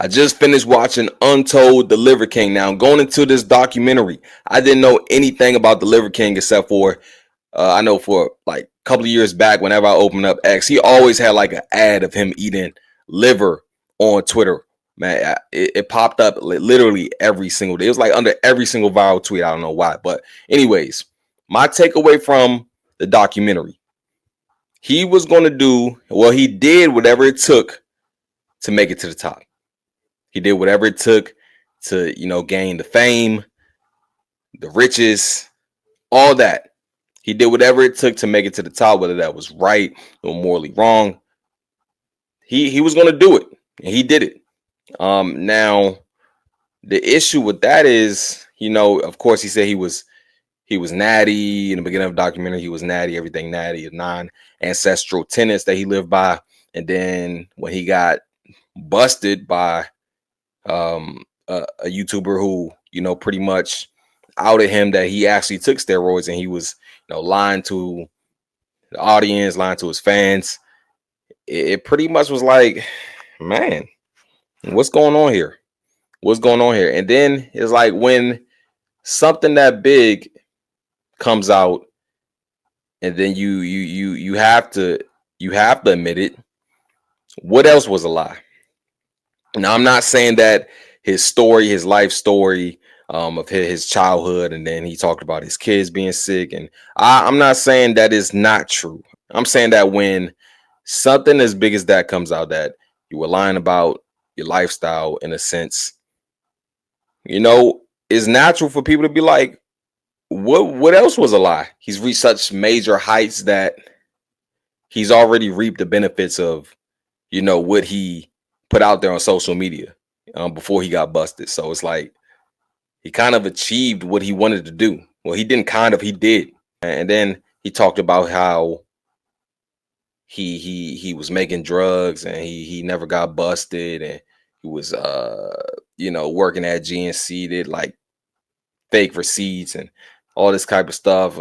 I just finished watching Untold, the Liver King. Now, going into this documentary, I didn't know anything about the Liver King except for I know for like a couple of years back, whenever I opened up X, he always had like an ad of him eating liver on Twitter. Man, it popped up literally every single day. It was like under every single viral tweet. I don't know why, but anyways, my takeaway from the documentary, he was going to do well. He did whatever it took to make it to the top. He did whatever it took to, gain the fame, the riches, all that. He did whatever it took to make it to the top, whether that was right or morally wrong. He was going to do it, and he did it. Now the issue with that is, of course, he said he was natty in the beginning of the documentary. He was natty, everything natty, 9 ancestral tenets that he lived by, and then when he got busted by a YouTuber who pretty much outed him that he actually took steroids, and he was lying to the audience, lying to his fans. It pretty much was like, man, what's going on here? What's going on here? And then it's like when something that big comes out, and then you have to admit it. What else was a lie? Now, I'm not saying that his story, his life story, of his childhood, and then he talked about his kids being sick, and I'm not saying that is not true. I'm saying that when something as big as that comes out, that you were lying about your lifestyle in a sense, it's natural for people to be like, what else was a lie? He's reached such major heights that he's already reaped the benefits of what he put out there on social media, before he got busted. So it's like he kind of achieved what he wanted to do. Well, he didn't kind of, he did. And then he talked about how he was making drugs, and he never got busted, and he was working at GNC, did like fake receipts and all this type of stuff.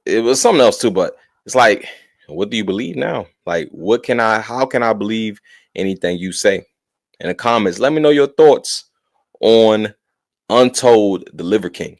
It was something else too, but it's like, what do you believe now? Like, how can I believe anything you say? In the comments, let me know your thoughts on Untold, the Liver King.